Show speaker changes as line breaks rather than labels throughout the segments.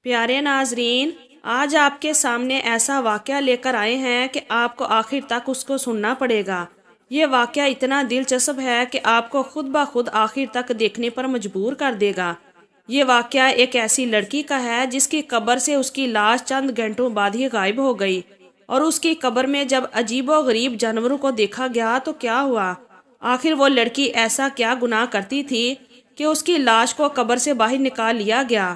پیارے ناظرین، آج آپ کے سامنے ایسا واقعہ لے کر آئے ہیں کہ آپ کو آخر تک اس کو سننا پڑے گا۔ یہ واقعہ اتنا دلچسپ ہے کہ آپ کو خود بخود آخر تک دیکھنے پر مجبور کر دے گا۔ یہ واقعہ ایک ایسی لڑکی کا ہے جس کی قبر سے اس کی لاش چند گھنٹوں بعد ہی غائب ہو گئی، اور اس کی قبر میں جب عجیب و غریب جانوروں کو دیکھا گیا تو کیا ہوا؟ آخر وہ لڑکی ایسا کیا گناہ کرتی تھی کہ اس کی لاش کو قبر سے باہر نکال لیا گیا؟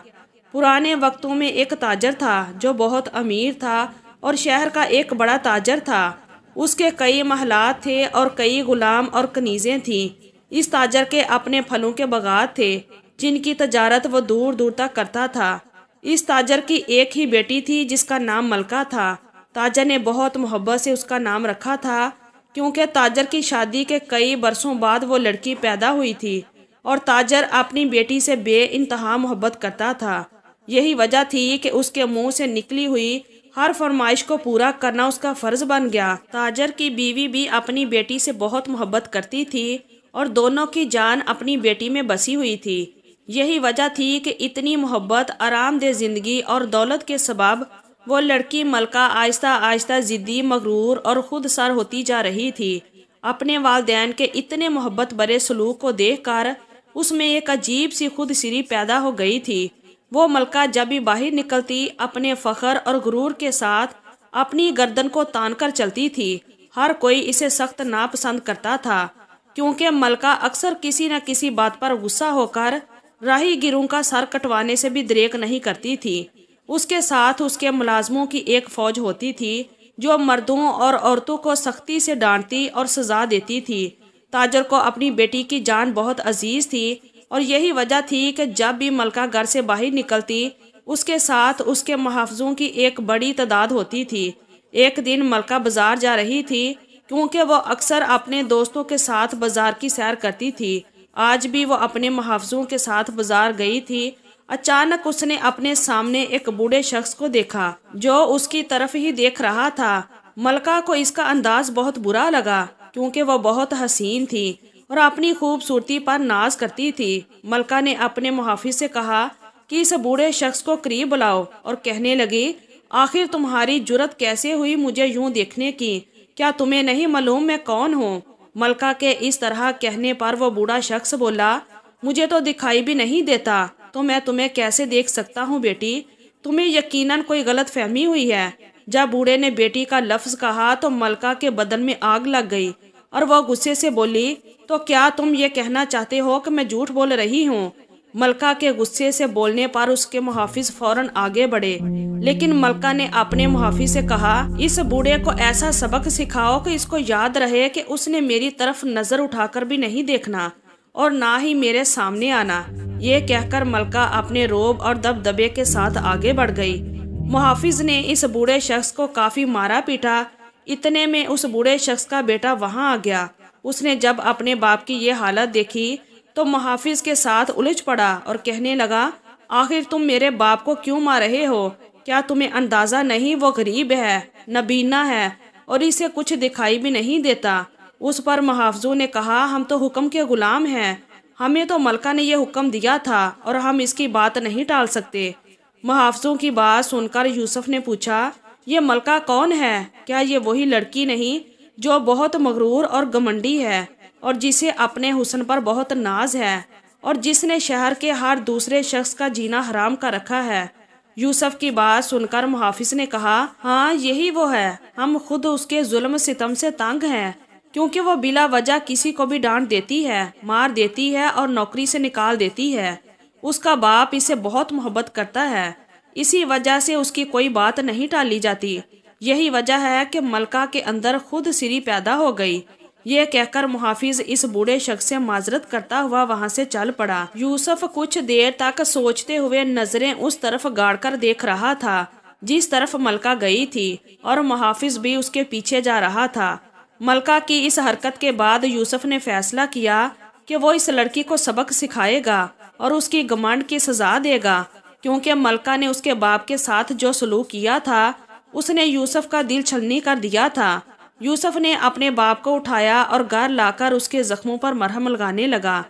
پرانے وقتوں میں ایک تاجر تھا جو بہت امیر تھا اور شہر کا ایک بڑا تاجر تھا۔ اس کے کئی محلات تھے اور کئی غلام اور کنیزیں تھیں۔ اس تاجر کے اپنے پھلوں کے باغات تھے جن کی تجارت وہ دور دور تک کرتا تھا۔ اس تاجر کی ایک ہی بیٹی تھی جس کا نام ملکہ تھا۔ تاجر نے بہت محبت سے اس کا نام رکھا تھا کیونکہ تاجر کی شادی کے کئی برسوں بعد وہ لڑکی پیدا ہوئی تھی اور تاجر اپنی بیٹی سے بے انتہا محبت کرتا تھا۔ یہی وجہ تھی کہ اس کے منہ سے نکلی ہوئی ہر فرمائش کو پورا کرنا اس کا فرض بن گیا۔ تاجر کی بیوی بھی اپنی بیٹی سے بہت محبت کرتی تھی اور دونوں کی جان اپنی بیٹی میں بسی ہوئی تھی۔ یہی وجہ تھی کہ اتنی محبت، آرام دہ زندگی اور دولت کے سبب وہ لڑکی ملکہ آہستہ آہستہ ضدی، مغرور اور خود سر ہوتی جا رہی تھی۔ اپنے والدین کے اتنے محبت برے سلوک کو دیکھ کر اس میں ایک عجیب سی خود سری پیدا ہو گئی تھی۔ وہ ملکہ جب بھی باہر نکلتی اپنے فخر اور غرور کے ساتھ اپنی گردن کو تان کر چلتی تھی۔ ہر کوئی اسے سخت ناپسند کرتا تھا کیونکہ ملکہ اکثر کسی نہ کسی بات پر غصہ ہو کر راہی گیروں کا سر کٹوانے سے بھی دریغ نہیں کرتی تھی۔ اس کے ساتھ اس کے ملازموں کی ایک فوج ہوتی تھی جو مردوں اور عورتوں کو سختی سے ڈانٹتی اور سزا دیتی تھی۔ تاجر کو اپنی بیٹی کی جان بہت عزیز تھی اور یہی وجہ تھی کہ جب بھی ملکہ گھر سے باہر نکلتی اس کے ساتھ اس کے محافظوں کی ایک بڑی تعداد ہوتی تھی۔ ایک دن ملکہ بازار جا رہی تھی کیونکہ وہ اکثر اپنے دوستوں کے ساتھ بازار کی سیر کرتی تھی۔ آج بھی وہ اپنے محافظوں کے ساتھ بازار گئی تھی۔ اچانک اس نے اپنے سامنے ایک بوڑھے شخص کو دیکھا جو اس کی طرف ہی دیکھ رہا تھا۔ ملکہ کو اس کا انداز بہت برا لگا کیونکہ وہ بہت حسین تھی اور اپنی خوبصورتی پر ناز کرتی تھی۔ ملکہ نے اپنے محافظ سے کہا کہ اس بوڑھے شخص کو قریب بلاؤ اور کہنے لگی، آخر تمہاری جرت کیسے ہوئی مجھے یوں دیکھنے کی؟ کیا تمہیں نہیں معلوم میں کون ہوں؟ ملکہ کے اس طرح کہنے پر وہ بوڑھا شخص بولا، مجھے تو دکھائی بھی نہیں دیتا تو میں تمہیں کیسے دیکھ سکتا ہوں بیٹی؟ تمہیں یقیناً کوئی غلط فہمی ہوئی ہے۔ جب بوڑھے نے بیٹی کا لفظ کہا تو ملکہ کے بدن میں آگ لگ گئی اور وہ غصے سے بولی، تو کیا تم یہ کہنا چاہتے ہو کہ میں جھوٹ بول رہی ہوں؟ ملکہ کے غصے سے بولنے پر اس کے محافظ فوراً آگے بڑھے، لیکن ملکہ نے اپنے محافظ سے کہا، اس بوڑھے کو ایسا سبق سکھاؤ کہ اس کو یاد رہے کہ اس نے میری طرف نظر اٹھا کر بھی نہیں دیکھنا اور نہ ہی میرے سامنے آنا۔ یہ کہہ کر ملکہ اپنے روب اور دبدبے کے ساتھ آگے بڑھ گئی۔ محافظ نے اس بوڑھے شخص کو کافی مارا پیٹا۔ اتنے میں اس بوڑھے شخص کا بیٹا وہاں آ گیا۔ اس نے جب اپنے باپ کی یہ حالت دیکھی تو محافظ کے ساتھ الجھ پڑا اور کہنے لگا، آخر تم میرے باپ کو کیوں مار رہے ہو؟ کیا تمہیں اندازہ نہیں وہ غریب ہے، نابینا ہے اور اسے کچھ دکھائی بھی نہیں دیتا؟ اس پر محافظوں نے کہا، ہم تو حکم کے غلام ہیں، ہمیں تو ملکہ نے یہ حکم دیا تھا اور ہم اس کی بات نہیں ٹال سکتے۔ محافظوں کی بات سن کر یوسف نے پوچھا، یہ ملکہ کون ہے؟ کیا یہ وہی لڑکی نہیں جو بہت مغرور اور گھمنڈی ہے اور جسے اپنے حسن پر بہت ناز ہے اور جس نے شہر کے ہر دوسرے شخص کا جینا حرام کر رکھا ہے؟ یوسف کی بات سن کر محافظ نے کہا، ہاں یہی وہ ہے، ہم خود اس کے ظلم ستم سے تنگ ہیں کیونکہ وہ بلا وجہ کسی کو بھی ڈانٹ دیتی ہے، مار دیتی ہے اور نوکری سے نکال دیتی ہے۔ اس کا باپ اسے بہت محبت کرتا ہے، اسی وجہ سے اس کی کوئی بات نہیں ٹالی جاتی۔ یہی وجہ ہے کہ ملکہ کے اندر خود سری پیدا ہو گئی۔ یہ کہہ کر محافظ اس بوڑھے شخص سے معذرت کرتا ہوا وہاں سے چل پڑا۔ یوسف کچھ دیر تک سوچتے ہوئے نظریں اس طرف گاڑ کر دیکھ رہا تھا جس طرف ملکہ گئی تھی اور محافظ بھی اس کے پیچھے جا رہا تھا۔ ملکہ کی اس حرکت کے بعد یوسف نے فیصلہ کیا کہ وہ اس لڑکی کو سبق سکھائے گا اور اس کی گھمنڈ کی سزا دے گا، کیونکہ ملکہ نے اس کے باپ کے ساتھ جو سلوک کیا تھا اس نے یوسف کا دل چھلنی کر دیا تھا۔ یوسف نے اپنے باپ کو اٹھایا اور گھر لا کر اس کے زخموں پر مرہم لگانے لگا۔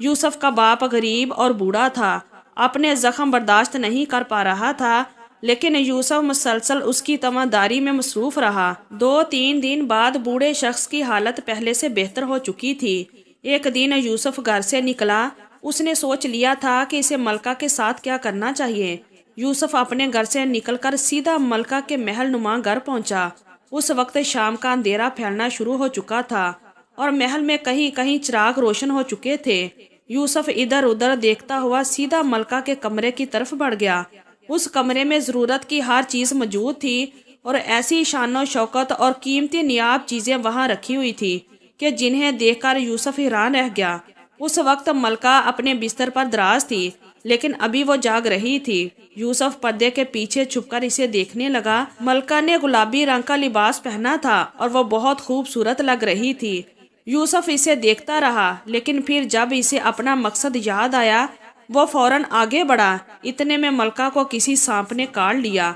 یوسف کا باپ غریب اور بوڑھا تھا اپنے زخم برداشت نہیں کر پا رہا تھا، لیکن یوسف مسلسل اس کی تماداری میں مصروف رہا۔ 2-3 دن بعد بوڑھے شخص کی حالت پہلے سے بہتر ہو چکی تھی۔ ایک دن یوسف گھر سے نکلا۔ اس نے سوچ لیا تھا کہ اسے ملکہ کے ساتھ کیا کرنا چاہیے۔ یوسف اپنے گھر سے نکل کر سیدھا ملکہ کے محل نما گھر پہنچا۔ اس وقت شام کا اندھیرا پھیلنا شروع ہو چکا تھا اور محل میں کہیں کہیں چراغ روشن ہو چکے تھے۔ یوسف ادھر ادھر دیکھتا ہوا سیدھا ملکہ کے کمرے کی طرف بڑھ گیا۔ اس کمرے میں ضرورت کی ہر چیز موجود تھی اور ایسی شان و شوکت اور قیمتی نیاب چیزیں وہاں رکھی ہوئی تھی کہ جنہیں دیکھ کر یوسف حیران رہ گیا۔ اس وقت ملکہ اپنے بستر پر دراز تھی، لیکن ابھی وہ جاگ رہی تھی۔ یوسف پردے کے پیچھے چھپ کر اسے دیکھنے لگا۔ ملکہ نے گلابی رنگ کا لباس پہنا تھا اور وہ بہت خوبصورت لگ رہی تھی۔ یوسف اسے دیکھتا رہا، لیکن پھر جب اسے اپنا مقصد یاد آیا وہ فوراً آگے بڑھا۔ اتنے میں ملکہ کو کسی سانپ نے کاٹ لیا۔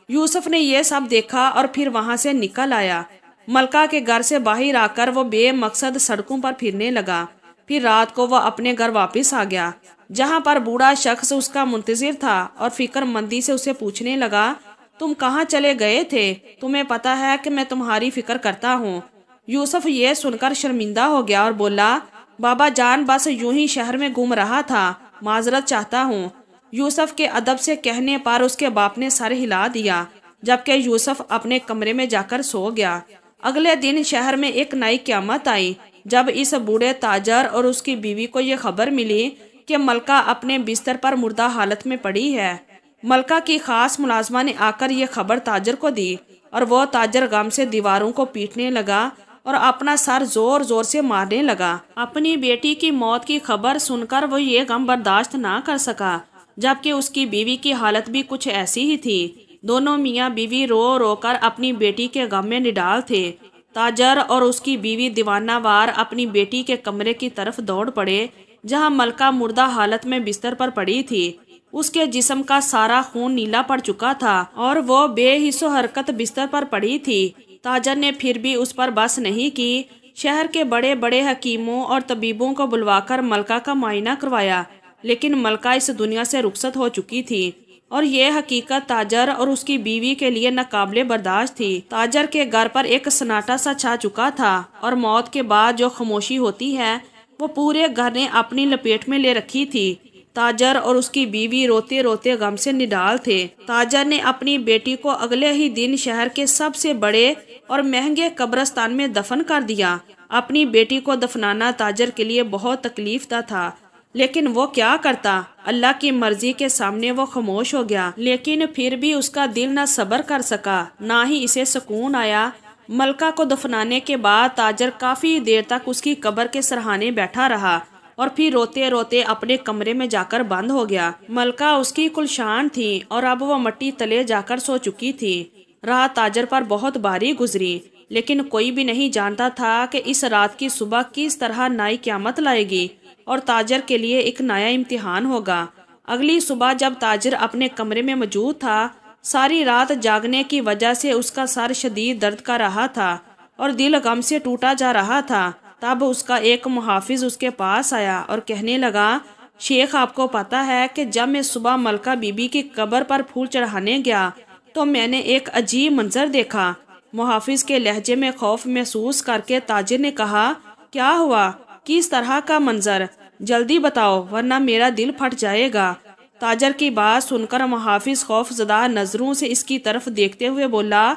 یوسف نے یہ سب دیکھا اور پھر وہاں سے نکل آیا۔ ملکہ کے گھر سے باہر آ کر وہ بے مقصد سڑکوں پر پھرنے لگا۔ پھر رات کو وہ اپنے گھر واپس آ گیا، جہاں پر بوڑھا شخص اس کا منتظر تھا اور فکر مندی سے اسے پوچھنے لگا، تم کہاں چلے گئے تھے؟ تمہیں پتا ہے کہ میں تمہاری فکر کرتا ہوں۔ یوسف یہ سن کر شرمندہ ہو گیا اور بولا، بابا جان بس یوں ہی شہر میں گھوم رہا تھا، معذرت چاہتا ہوں۔ یوسف کے ادب سے کہنے پر اس کے باپ نے سر ہلا دیا، جبکہ یوسف اپنے کمرے میں جا کر سو گیا۔ اگلے دن شہر میں ایک نئی قیامت آئی، جب اس بوڑھے تاجر اور اس کی بیوی کو یہ خبر ملی کہ ملکہ اپنے بستر پر مردہ حالت میں پڑی ہے۔ ملکہ کی خاص ملازمہ نے آ کر یہ خبر تاجر کو دی اور وہ تاجر غم سے دیواروں کو پیٹنے لگا اور اپنا سر زور زور سے مارنے لگا۔ اپنی بیٹی کی موت کی خبر سن کر وہ یہ غم برداشت نہ کر سکا، جبکہ اس کی بیوی کی حالت بھی کچھ ایسی ہی تھی۔ دونوں میاں بیوی رو رو کر اپنی بیٹی کے غم میں نڈال تھے۔ تاجر اور اس کی بیوی دیوانہ وار اپنی بیٹی کے کمرے کی طرف دوڑ پڑے، جہاں ملکہ مردہ حالت میں بستر پر پڑی تھی۔ اس کے جسم کا سارا خون نیلا پڑ چکا تھا اور وہ بے حس و حرکت بستر پر پڑی تھی۔ تاجر نے پھر بھی اس پر بس نہیں کی۔ شہر کے بڑے بڑے حکیموں اور طبیبوں کو بلوا کر ملکہ کا معائنہ کروایا، لیکن ملکہ اس دنیا سے رخصت ہو چکی تھی اور یہ حقیقت تاجر اور اس کی بیوی کے لیے ناقابل برداشت تھی۔ تاجر کے گھر پر ایک سناٹا سا چھا چکا تھا اور موت کے بعد جو خاموشی ہوتی ہے وہ پورے گھر نے اپنی لپیٹ میں لے رکھی تھی۔ تاجر اور اس کی بیوی روتے روتے غم سے نڈال تھے۔ تاجر نے اپنی بیٹی کو اگلے ہی دن شہر کے سب سے بڑے اور مہنگے قبرستان میں دفن کر دیا۔ اپنی بیٹی کو دفنانا تاجر کے لیے بہت تکلیف دہ تھا، لیکن وہ کیا کرتا؟ اللہ کی مرضی کے سامنے وہ خاموش ہو گیا، لیکن پھر بھی اس کا دل نہ صبر کر سکا، نہ ہی اسے سکون آیا۔ ملکہ کو دفنانے کے بعد تاجر کافی دیر تک اس کی قبر کے سرہانے بیٹھا رہا اور پھر روتے روتے اپنے کمرے میں جا کر بند ہو گیا۔ ملکہ اس کی کلشان تھی اور اب وہ مٹی تلے جا کر سو چکی تھی۔ رات تاجر پر بہت بھاری گزری، لیکن کوئی بھی نہیں جانتا تھا کہ اس رات کی صبح کس طرح نئی قیامت لائے گی اور تاجر کے لیے ایک نیا امتحان ہوگا۔ اگلی صبح جب تاجر اپنے کمرے میں موجود تھا، ساری رات جاگنے کی وجہ سے اس کا سر شدید درد کر رہا تھا اور دل غم سے ٹوٹا جا رہا تھا۔ تب اس کا ایک محافظ اس کے پاس آیا اور کہنے لگا، شیخ آپ کو پتا ہے کہ جب میں صبح ملکہ بی بی کی قبر پر پھول چڑھانے گیا تو میں نے ایک عجیب منظر دیکھا۔ محافظ کے لہجے میں خوف محسوس کر کے تاجر نے کہا، کیا ہوا؟ کس طرح کا منظر؟ جلدی بتاؤ ورنہ میرا دل پھٹ جائے گا۔ تاجر کی بات سن کر محافظ خوف زدہ نظروں سے اس کی طرف دیکھتے ہوئے بولا،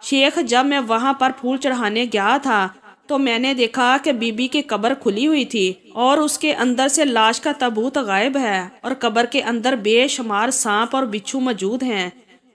شیخ جب میں وہاں پر پھول چڑھانے گیا تھا تو میں نے دیکھا کہ بی بی کی قبر کھلی ہوئی تھی اور اس کے اندر سے لاش کا تابوت غائب ہے اور قبر کے اندر بے شمار سانپ اور بچھو موجود ہیں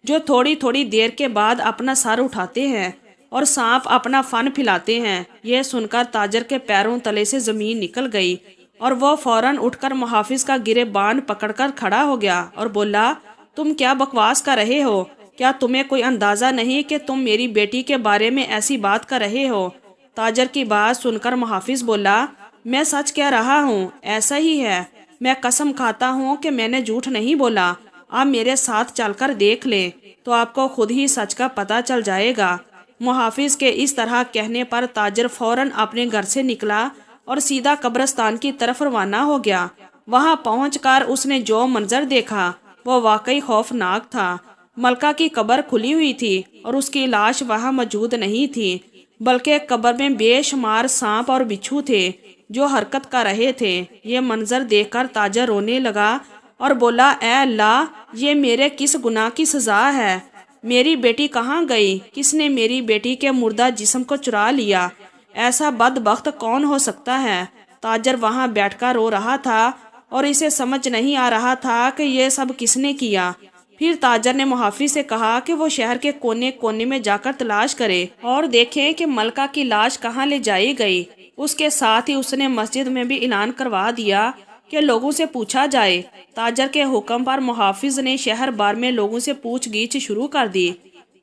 جو تھوڑی تھوڑی دیر کے بعد اپنا سر اٹھاتے ہیں اور سانپ اپنا فن پھیلاتے ہیں۔ یہ سن کر تاجر کے پیروں تلے سے زمین نکل گئی اور وہ فوراً اٹھ کر محافظ کا گریبان پکڑ کر کھڑا ہو گیا اور بولا، تم کیا بکواس کر رہے ہو؟ کیا تمہیں کوئی اندازہ نہیں کہ تم میری بیٹی کے بارے میں ایسی بات کر رہے ہو؟ تاجر کی بات سن کر محافظ بولا، میں سچ کہہ رہا ہوں، ایسا ہی ہے، میں قسم کھاتا ہوں کہ میں نے جھوٹ نہیں بولا۔ آپ میرے ساتھ چل کر دیکھ لیں تو آپ کو خود ہی سچ کا پتہ چل جائے گا۔ محافظ کے اس طرح کہنے پر تاجر فوراً اپنے گھر سے نکلا اور سیدھا قبرستان کی طرف روانہ ہو گیا۔ وہاں پہنچ کر اس نے جو منظر دیکھا وہ واقعی خوفناک تھا۔ ملکہ کی قبر کھلی ہوئی تھی اور اس کی لاش وہاں موجود نہیں تھی، بلکہ قبر میں بے شمار سانپ اور بچھو تھے جو حرکت کر رہے تھے۔ یہ منظر دیکھ کر تاجر رونے لگا اور بولا، اے اللہ، یہ میرے کس گناہ کی سزا ہے؟ میری بیٹی کہاں گئی؟ کس نے میری بیٹی کے مردہ جسم کو چرا لیا؟ ایسا بدبخت کون ہو سکتا ہے؟ تاجر وہاں بیٹھ کر رو رہا تھا اور اسے سمجھ نہیں آ رہا تھا کہ یہ سب کس نے کیا۔ پھر تاجر نے محافظ سے کہا کہ وہ شہر کے کونے کونے میں جا کر تلاش کرے اور دیکھیں کہ ملکہ کی لاش کہاں لے جائی گئی۔ اس کے ساتھ ہی اس نے مسجد میں بھی اعلان کروا دیا کہ لوگوں سے پوچھا جائے۔ تاجر کے حکم پر محافظ نے شہر بھر میں لوگوں سے پوچھ گچھ شروع کر دی۔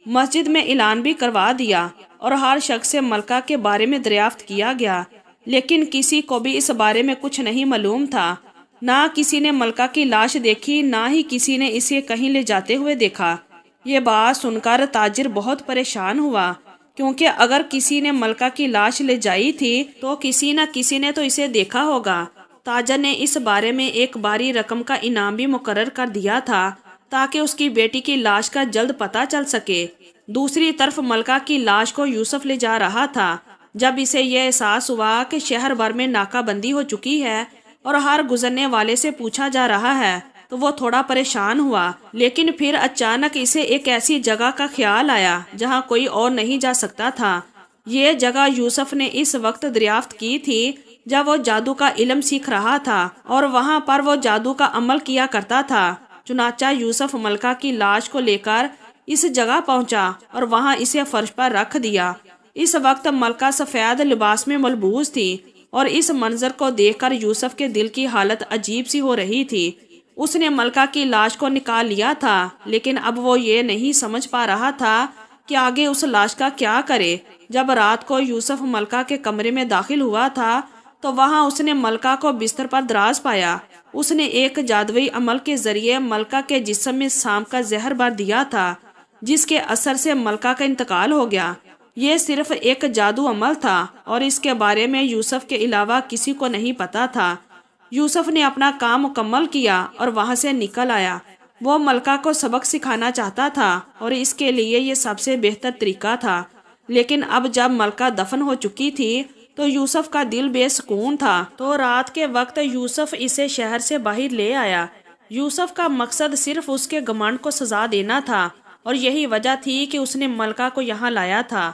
مسجد میں اعلان بھی کروا دیا اور ہر شخص سے ملکہ کے بارے میں دریافت کیا گیا، لیکن کسی کو بھی اس بارے میں کچھ نہیں معلوم تھا۔ نہ کسی نے ملکہ کی لاش دیکھی، نہ ہی کسی نے اسے کہیں لے جاتے ہوئے دیکھا۔ یہ بات سن کر تاجر بہت پریشان ہوا، کیونکہ اگر کسی نے ملکہ کی لاش لے جائی تھی تو کسی نہ کسی نے تو اسے دیکھا ہوگا۔ تاجر نے اس بارے میں ایک باری رقم کا انعام بھی مقرر کر دیا تھا تاکہ اس کی بیٹی کی لاش کا جلد پتہ چل سکے۔ دوسری طرف ملکہ کی لاش کو یوسف لے جا رہا تھا۔ جب اسے یہ احساس ہوا کہ شہر بھر میں ناکہ بندی ہو چکی ہے اور ہر گزرنے والے سے پوچھا جا رہا ہے تو وہ تھوڑا پریشان ہوا، لیکن پھر اچانک اسے ایک ایسی جگہ کا خیال آیا جہاں کوئی اور نہیں جا سکتا تھا۔ یہ جگہ یوسف نے اس وقت دریافت کی تھی جب وہ جادو کا علم سیکھ رہا تھا اور وہاں پر وہ جادو کا عمل کیا کرتا تھا۔ چنانچہ یوسف ملکہ کی لاش کو لے کر اس جگہ پہنچا اور وہاں اسے فرش پر رکھ دیا۔ اس وقت ملکہ سفید لباس میں ملبوس تھی اور اس منظر کو دیکھ کر یوسف کے دل کی حالت عجیب سی ہو رہی تھی۔ اس نے ملکہ کی لاش کو نکال لیا تھا، لیکن اب وہ یہ نہیں سمجھ پا رہا تھا کہ آگے اس لاش کا کیا کرے۔ جب رات کو یوسف ملکہ کے کمرے میں داخل ہوا تھا تو وہاں اس نے ملکہ کو بستر پر دراز پایا۔ اس نے ایک جادوئی عمل کے ذریعے ملکہ کے جسم میں سانپ کا زہر بھر دیا تھا، جس کے اثر سے ملکہ کا انتقال ہو گیا۔ یہ صرف ایک جادو عمل تھا اور اس کے بارے میں یوسف کے علاوہ کسی کو نہیں پتا تھا۔ یوسف نے اپنا کام مکمل کیا اور وہاں سے نکل آیا۔ وہ ملکہ کو سبق سکھانا چاہتا تھا اور اس کے لیے یہ سب سے بہتر طریقہ تھا، لیکن اب جب ملکہ دفن ہو چکی تھی تو یوسف کا دل بے سکون تھا، تو رات کے وقت یوسف اسے شہر سے باہر لے آیا۔ یوسف کا مقصد صرف اس کے گھمنڈ کو سزا دینا تھا اور یہی وجہ تھی کہ اس نے ملکہ کو یہاں لایا تھا۔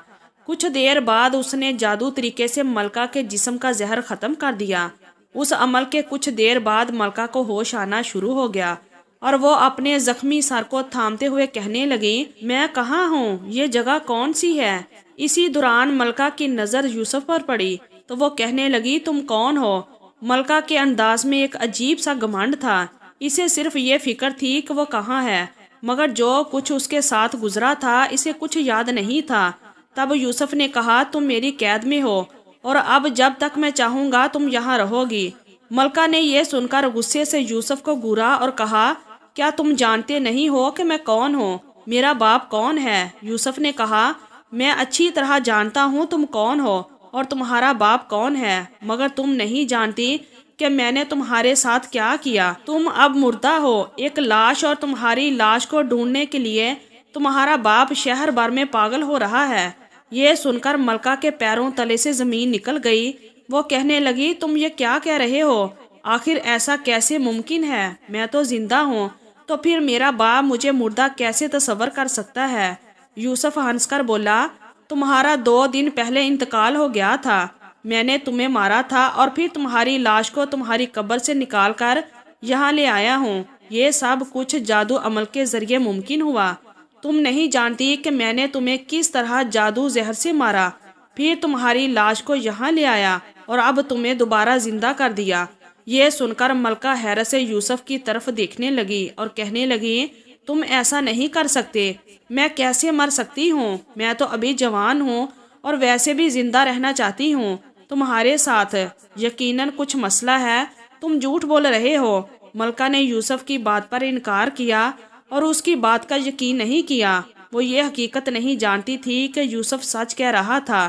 کچھ دیر بعد اس نے جادو طریقے سے ملکہ کے جسم کا زہر ختم کر دیا۔ اس عمل کے کچھ دیر بعد ملکہ کو ہوش آنا شروع ہو گیا اور وہ اپنے زخمی سر کو تھامتے ہوئے کہنے لگی، میں کہاں ہوں؟ یہ جگہ کون سی ہے؟ اسی دوران ملکہ کی نظر یوسف پر پڑی تو وہ کہنے لگی، تم کون ہو؟ ملکہ کے انداز میں ایک عجیب سا گھمنڈ تھا۔ اسے صرف یہ فکر تھی کہ وہ کہاں ہے، مگر جو کچھ اس کے ساتھ گزرا تھا اسے کچھ یاد نہیں تھا۔ تب یوسف نے کہا، تم میری قید میں ہو اور اب جب تک میں چاہوں گا تم یہاں رہو گی۔ ملکہ نے یہ سن کر غصے سے یوسف کو گھورا اور کہا، کیا تم جانتے نہیں ہو کہ میں کون ہوں؟ میرا باپ کون ہے؟ یوسف نے کہا، میں اچھی طرح جانتا ہوں تم کون ہو اور تمہارا باپ کون ہے، مگر تم نہیں جانتی کہ میں نے تمہارے ساتھ کیا کیا۔ تم اب مردہ ہو، ایک لاش، اور تمہاری لاش کو ڈھونڈنے کے لیے تمہارا باپ شہر بھر میں پاگل ہو رہا ہے۔ یہ سن کر ملکہ کے پیروں تلے سے زمین نکل گئی۔ وہ کہنے لگی، تم یہ کیا کہہ رہے ہو؟ آخر ایسا کیسے ممکن ہے؟ میں تو زندہ ہوں، تو پھر میرا باپ مجھے مردہ کیسے تصور کر سکتا ہے؟ یوسف ہنس کر بولا، تمہارا 2 دن پہلے انتقال ہو گیا تھا، میں نے تمہیں مارا تھا اور پھر تمہاری لاش کو تمہاری قبر سے نکال کر یہاں لے آیا ہوں۔ یہ سب کچھ جادو عمل کے ذریعے ممکن ہوا۔ تم نہیں جانتی کہ میں نے تمہیں کس طرح جادو زہر سے مارا، پھر تمہاری لاش کو یہاں لے آیا اور اب تمہیں دوبارہ زندہ کر دیا۔ یہ سن کر ملکہ حیرت سے یوسف کی طرف دیکھنے لگی اور کہنے لگی، تم ایسا نہیں کر سکتے، میں کیسے مر سکتی ہوں؟ میں تو ابھی جوان ہوں اور ویسے بھی زندہ رہنا چاہتی ہوں۔ تمہارے ساتھ یقیناً کچھ مسئلہ ہے، تم جھوٹ بول رہے ہو۔ ملکہ نے یوسف کی بات پر انکار کیا اور اس کی بات کا یقین نہیں کیا۔ وہ یہ حقیقت نہیں جانتی تھی کہ یوسف سچ کہہ رہا تھا۔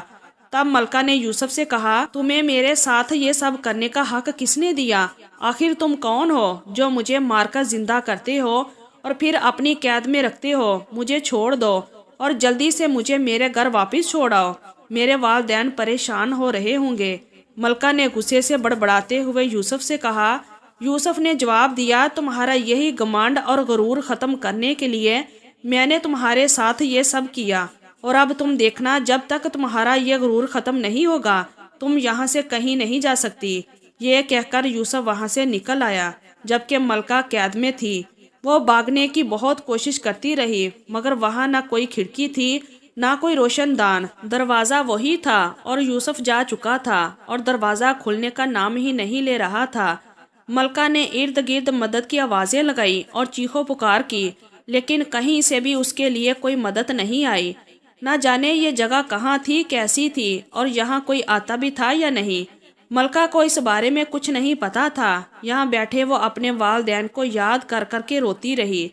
تب ملکہ نے یوسف سے کہا تمہیں میرے ساتھ یہ سب کرنے کا حق کس نے دیا؟ آخر تم کون ہو جو مجھے مار کر زندہ کرتے ہو اور پھر اپنی قید میں رکھتے ہو؟ مجھے چھوڑ دو اور جلدی سے مجھے میرے گھر واپس چھوڑاؤ، میرے والدین پریشان ہو رہے ہوں گے۔ ملکہ نے غصے سے بڑبڑاتے ہوئے یوسف سے کہا۔ یوسف نے جواب دیا تمہارا یہی گمانڈ اور غرور ختم کرنے کے لیے میں نے تمہارے ساتھ یہ سب کیا، اور اب تم دیکھنا جب تک تمہارا یہ غرور ختم نہیں ہوگا تم یہاں سے کہیں نہیں جا سکتی۔ یہ کہہ کر یوسف وہاں سے نکل آیا جبکہ ملکہ قید میں تھی۔ وہ بھاگنے کی بہت کوشش کرتی رہی مگر وہاں نہ کوئی کھڑکی تھی نہ کوئی روشن دان، دروازہ وہی تھا اور یوسف جا چکا تھا اور دروازہ کھلنے کا نام ہی نہیں لے رہا تھا۔ ملکہ نے ارد گرد مدد کی آوازیں لگائی اور چیخو پکار کی لیکن کہیں سے بھی اس کے لیے کوئی مدد نہیں آئی۔ نہ جانے یہ جگہ کہاں تھی، کیسی تھی اور یہاں کوئی آتا بھی تھا یا نہیں۔ ملکہ کو اس بارے میں کچھ نہیں پتا تھا۔ یہاں بیٹھے وہ اپنے والدین کو یاد کر کر کے روتی رہی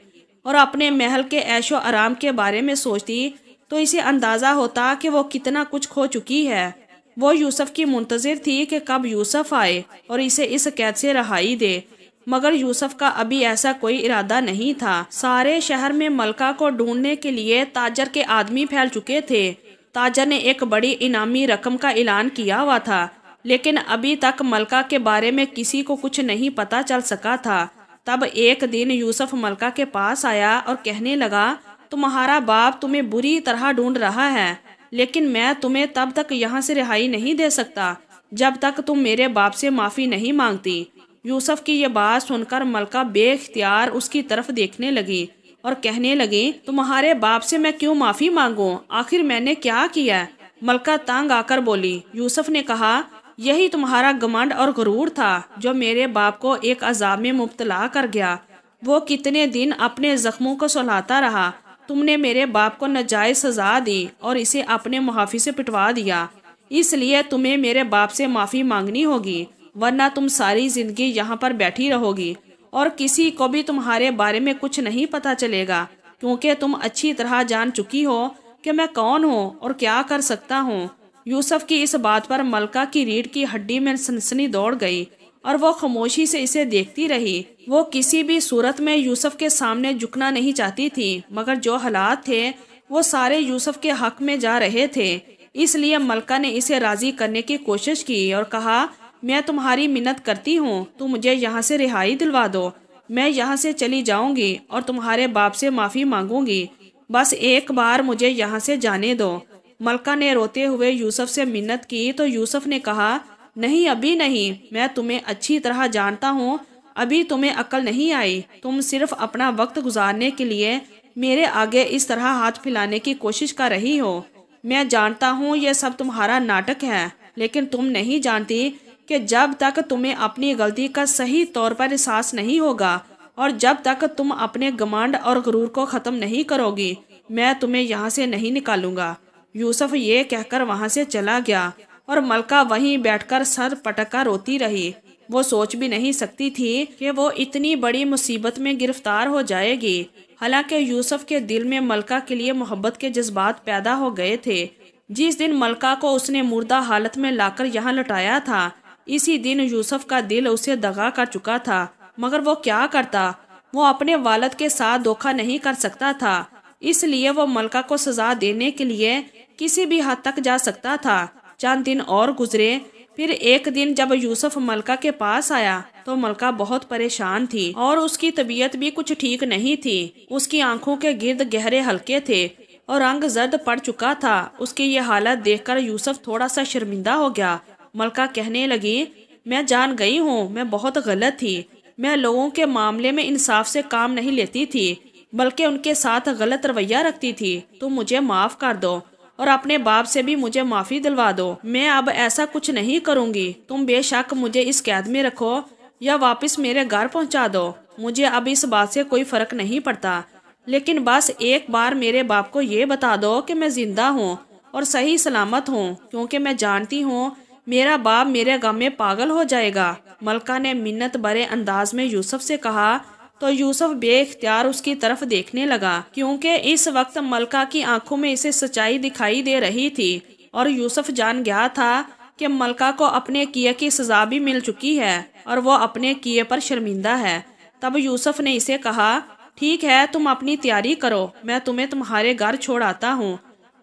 اور اپنے محل کے عیش و آرام کے بارے میں سوچتی تو اسے اندازہ ہوتا کہ وہ کتنا کچھ کھو چکی ہے۔ وہ یوسف کی منتظر تھی کہ کب یوسف آئے اور اسے اس قید سے رہائی دے، مگر یوسف کا ابھی ایسا کوئی ارادہ نہیں تھا۔ سارے شہر میں ملکہ کو ڈھونڈنے کے لیے تاجر کے آدمی پھیل چکے تھے۔ تاجر نے ایک بڑی انعامی رقم کا اعلان کیا ہوا تھا لیکن ابھی تک ملکہ کے بارے میں کسی کو کچھ نہیں پتا چل سکا تھا۔ تب ایک دن یوسف ملکہ کے پاس آیا اور کہنے لگا تمہارا باپ تمہیں بری طرح ڈھونڈ رہا ہے لیکن میں تمہیں تب تک یہاں سے رہائی نہیں دے سکتا جب تک تم میرے باپ سے معافی نہیں مانگتی۔ یوسف کی یہ بات سن کر ملکہ بے اختیار اس کی طرف دیکھنے لگی اور کہنے لگی تمہارے باپ سے میں کیوں معافی مانگوں؟ آخر میں نے کیا کیا؟ ملکہ تنگ آ کر بولی۔ یوسف نے کہا یہی تمہارا گمانڈ اور غرور تھا جو میرے باپ کو ایک عذاب میں مبتلا کر گیا۔ وہ کتنے دن اپنے زخموں کو سلاتا رہا، تم نے میرے باپ کو ناجائز سزا دی اور اسے اپنے محافظ سے پٹوا دیا، اس لیے تمہیں میرے باپ سے معافی مانگنی ہوگی ورنہ تم ساری زندگی یہاں پر بیٹھی رہو گی اور کسی کو بھی تمہارے بارے میں کچھ نہیں پتا چلے گا کیونکہ تم اچھی طرح جان چکی ہو کہ میں کون ہوں اور کیا کر سکتا ہوں۔ یوسف کی اس بات پر ملکہ کی ریڑھ کی ہڈی میں سنسنی دوڑ گئی اور وہ خاموشی سے اسے دیکھتی رہی۔ وہ کسی بھی صورت میں یوسف کے سامنے جھکنا نہیں چاہتی تھی مگر جو حالات تھے وہ سارے یوسف کے حق میں جا رہے تھے، اس لیے ملکہ نے اسے راضی کرنے کی کوشش کی اور کہا میں تمہاری منت کرتی ہوں تو مجھے یہاں سے رہائی دلوا دو، میں یہاں سے چلی جاؤں گی اور تمہارے باپ سے معافی مانگوں گی، بس ایک بار مجھے یہاں سے جانے دو۔ ملکہ نے روتے ہوئے یوسف سے منت کی تو یوسف نے کہا نہیں ابھی نہیں، میں تمہیں اچھی طرح جانتا ہوں، ابھی تمہیں عقل نہیں آئی، تم صرف اپنا وقت گزارنے کے لیے میرے آگے اس طرح ہاتھ پھیلانے کی کوشش کر رہی ہو۔ میں جانتا ہوں یہ سب تمہارا ناٹک ہے لیکن تم نہیں جانتی کہ جب تک تمہیں اپنی غلطی کا صحیح طور پر احساس نہیں ہوگا اور جب تک تم اپنے گمانڈ اور غرور کو ختم نہیں کرو گی میں تمہیں یہاں سے نہیں نکالوں گا۔ یوسف یہ کہہ کر وہاں سے چلا گیا اور ملکہ وہیں بیٹھ کر سر پٹک کر روتی رہی۔ وہ سوچ بھی نہیں سکتی تھی کہ وہ اتنی بڑی مصیبت میں گرفتار ہو جائے گی، حالانکہ یوسف کے دل میں ملکہ کے لیے محبت کے جذبات پیدا ہو گئے تھے۔ جس دن ملکہ کو اس نے مردہ حالت میں لا کر یہاں لٹایا تھا اسی دن یوسف کا دل اسے دغا کر چکا تھا، مگر وہ کیا کرتا؟ وہ اپنے والد کے ساتھ دھوکہ نہیں کر سکتا تھا، اس لیے وہ ملکہ کو سزا دینے کے لیے کسی بھی حد تک جا سکتا تھا۔ چند دن اور گزرے، پھر ایک دن جب یوسف ملکہ کے پاس آیا تو ملکہ بہت پریشان تھی اور اس کی طبیعت بھی کچھ ٹھیک نہیں تھی۔ اس کی آنکھوں کے گرد گہرے حلقے تھے اور رنگ زرد پڑ چکا تھا۔ اس کی یہ حالت دیکھ کر یوسف تھوڑا سا شرمندہ ہو گیا۔ ملکہ کہنے لگی میں جان گئی ہوں میں بہت غلط تھی، میں لوگوں کے معاملے میں انصاف سے کام نہیں لیتی تھی بلکہ ان کے ساتھ غلط رویہ رکھتی تھی، تم مجھے معاف کر دو اور اپنے باپ سے بھی مجھے معافی دلوا دو۔ میں اب ایسا کچھ نہیں کروں گی، تم بے شک مجھے اس قید میں رکھو یا واپس میرے گھر پہنچا دو، مجھے اب اس بات سے کوئی فرق نہیں پڑتا، لیکن بس ایک بار میرے باپ کو یہ بتا دو کہ میں زندہ ہوں اور صحیح سلامت ہوں، کیونکہ میں جانتی ہوں میرا باپ میرے غم میں پاگل ہو جائے گا۔ ملکہ نے منت بھرے انداز میں یوسف سے کہا تو یوسف بے اختیار اس کی طرف دیکھنے لگا کیونکہ اس وقت ملکہ کی آنکھوں میں اسے سچائی دکھائی دے رہی تھی اور یوسف جان گیا تھا کہ ملکہ کو اپنے کیے کی سزا بھی مل چکی ہے اور وہ اپنے کیے پر شرمندہ ہے۔ تب یوسف نے اسے کہا، ٹھیک ہے، تم اپنی تیاری کرو، میں تمہیں تمہارے گھر چھوڑ آتا ہوں۔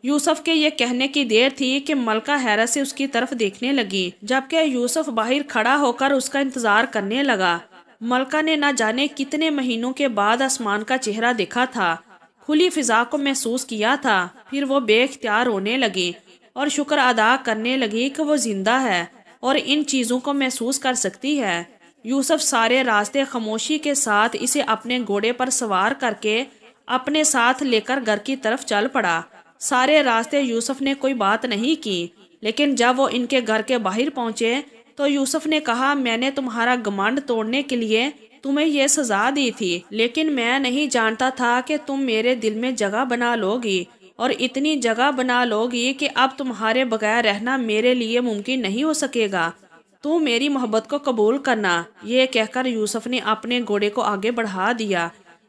یوسف کے یہ کہنے کی دیر تھی کہ ملکہ حیرت سے اس کی طرف دیکھنے لگی، جبکہ یوسف باہر کھڑا ہو کر اس کا انتظار کرنے لگا۔ ملکہ نے نہ جانے کتنے مہینوں کے بعد آسمان کا چہرہ دیکھا تھا، کھلی فضا کو محسوس کیا تھا، پھر وہ بے اختیار رونے لگی اور شکر ادا کرنے لگی کہ وہ زندہ ہے اور ان چیزوں کو محسوس کر سکتی ہے۔ یوسف سارے راستے خاموشی کے ساتھ اسے اپنے گھوڑے پر سوار کر کے اپنے ساتھ لے کر گھر کی طرف چل پڑا۔ سارے راستے یوسف نے کوئی بات نہیں کی، لیکن جب وہ ان کے گھر کے باہر پہنچے تو یوسف نے کہا، میں نے تمہارا گمنڈ توڑنے کے لیے تمہیں یہ سزا دی تھی، لیکن میں نہیں جانتا تھا کہ تم میرے دل میں جگہ بنا لو گی اور اتنی جگہ بنا لو گی کہ اب تمہارے بغیر رہنا میرے لیے ممکن نہیں ہو سکے گا۔ تو میری محبت کو قبول کرنا۔ یہ کہہ کر یوسف نے اپنے گھوڑے کو آگے بڑھا دیا،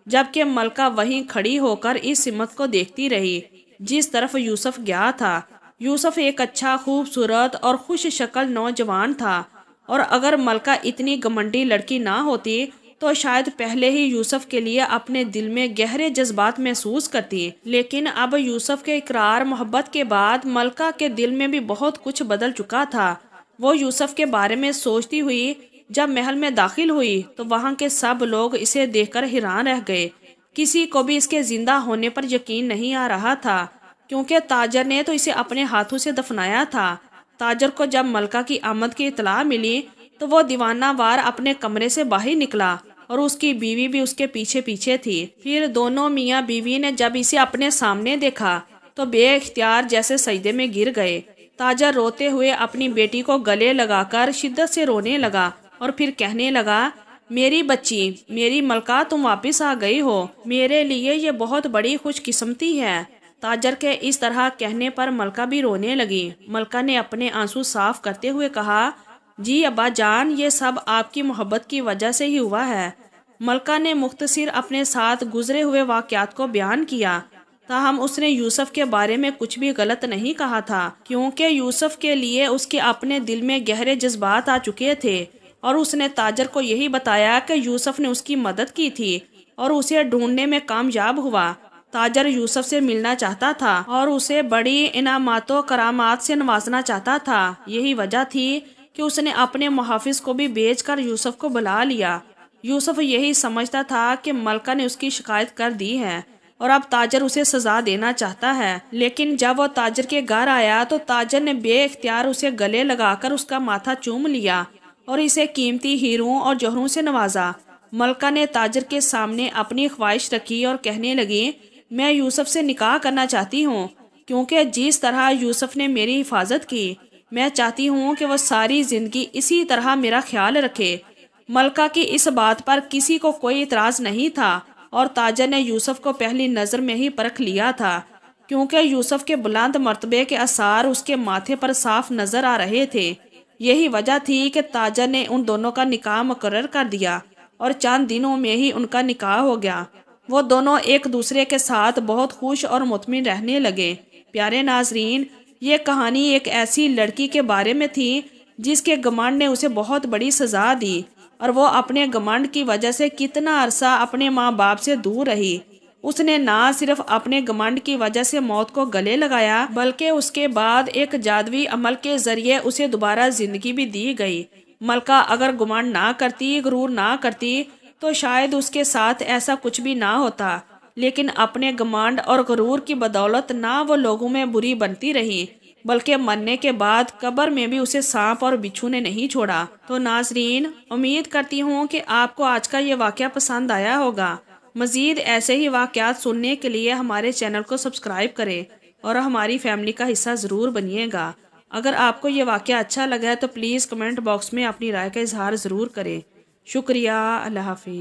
جبکہ ملکہ وہیں کھڑی ہو کر اس سمت کو دیکھتی رہی جس طرف یوسف گیا تھا۔ یوسف ایک اچھا، خوبصورت اور خوش شکل نوجوان تھا، اور اگر ملکہ اتنی گھمنڈی لڑکی نہ ہوتی تو شاید پہلے ہی یوسف کے لیے اپنے دل میں گہرے جذبات محسوس کرتی۔ لیکن اب یوسف کے اقرار محبت کے بعد ملکہ کے دل میں بھی بہت کچھ بدل چکا تھا۔ وہ یوسف کے بارے میں سوچتی ہوئی جب محل میں داخل ہوئی تو وہاں کے سب لوگ اسے دیکھ کر حیران رہ گئے۔ کسی کو بھی اس کے زندہ ہونے پر یقین نہیں آ رہا تھا، کیونکہ تاجر نے تو اسے اپنے ہاتھوں سے دفنایا تھا۔ تاجر کو جب ملکہ کی آمد کی اطلاع ملی تو وہ دیوانہ وار اپنے کمرے سے باہر نکلا اور اس کی بیوی بھی اس کے پیچھے پیچھے تھی۔ پھر دونوں میاں بیوی نے جب اسے اپنے سامنے دیکھا تو بے اختیار جیسے سجدے میں گر گئے۔ تاجر روتے ہوئے اپنی بیٹی کو گلے لگا کر شدت سے رونے لگا اور پھر کہنے لگا، میری بچی، میری ملکہ، تم واپس آ گئی ہو، میرے لیے یہ بہت بڑی خوش قسمتی ہے۔ تاجر کے اس طرح کہنے پر ملکہ بھی رونے لگی۔ ملکہ نے اپنے آنسو صاف کرتے ہوئے کہا، جی ابا جان، یہ سب آپ کی محبت کی وجہ سے ہی ہوا ہے۔ ملکہ نے مختصر اپنے ساتھ گزرے ہوئے واقعات کو بیان کیا، تاہم اس نے یوسف کے بارے میں کچھ بھی غلط نہیں کہا تھا، کیونکہ یوسف کے لیے اس کے اپنے دل میں گہرے جذبات آ چکے تھے، اور اس نے تاجر کو یہی بتایا کہ یوسف نے اس کی مدد کی تھی اور اسے ڈھونڈنے میں کامیاب ہوا۔ تاجر یوسف سے ملنا چاہتا تھا اور اسے بڑی انعامات و کرامات سے نوازنا چاہتا تھا۔ یہی وجہ تھی کہ اس نے اپنے محافظ کو بھی بیچ کر یوسف کو بلا لیا۔ یوسف یہی سمجھتا تھا کہ ملکہ نے اس کی شکایت کر دی ہے اور اب تاجر اسے سزا دینا چاہتا ہے، لیکن جب وہ تاجر کے گھر آیا تو تاجر نے بے اختیار اسے گلے لگا کر اس کا ماتھا چوم لیا اور اسے قیمتی ہیروں اور جوہروں سے نوازا۔ ملکہ نے تاجر کے سامنے اپنی خواہش رکھی اور کہنے لگی، میں یوسف سے نکاح کرنا چاہتی ہوں، کیونکہ جس طرح یوسف نے میری حفاظت کی، میں چاہتی ہوں کہ وہ ساری زندگی اسی طرح میرا خیال رکھے۔ ملکہ کی اس بات پر کسی کو کوئی اعتراض نہیں تھا، اور تاجر نے یوسف کو پہلی نظر میں ہی پرکھ لیا تھا، کیونکہ یوسف کے بلند مرتبے کے آثار اس کے ماتھے پر صاف نظر آ رہے تھے۔ یہی وجہ تھی کہ تاجر نے ان دونوں کا نکاح مقرر کر دیا اور چند دنوں میں ہی ان کا نکاح ہو گیا۔ وہ دونوں ایک دوسرے کے ساتھ بہت خوش اور مطمئن رہنے لگے۔ پیارے ناظرین، یہ کہانی ایک ایسی لڑکی کے بارے میں تھی جس کے گھمنڈ نے اسے بہت بڑی سزا دی، اور وہ اپنے گھمنڈ کی وجہ سے کتنا عرصہ اپنے ماں باپ سے دور رہی۔ اس نے نہ صرف اپنے گھمنڈ کی وجہ سے موت کو گلے لگایا، بلکہ اس کے بعد ایک جادوئی عمل کے ذریعے اسے دوبارہ زندگی بھی دی گئی۔ ملکہ اگر گھمنڈ نہ کرتی، غرور نہ کرتی، تو شاید اس کے ساتھ ایسا کچھ بھی نہ ہوتا، لیکن اپنے گھمنڈ اور غرور کی بدولت نہ وہ لوگوں میں بری بنتی رہی، بلکہ مرنے کے بعد قبر میں بھی اسے سانپ اور بچھو نے نہیں چھوڑا۔ تو ناظرین، امید کرتی ہوں کہ آپ کو آج کا یہ واقعہ پسند آیا ہوگا۔ مزید ایسے ہی واقعات سننے کے لیے ہمارے چینل کو سبسکرائب کریں اور ہماری فیملی کا حصہ ضرور بنیے گا۔ اگر آپ کو یہ واقعہ اچھا لگا ہے تو پلیز کمنٹ باکس میں اپنی رائے کا اظہار ضرور کریں۔ شکریہ۔ اللہ حافظ۔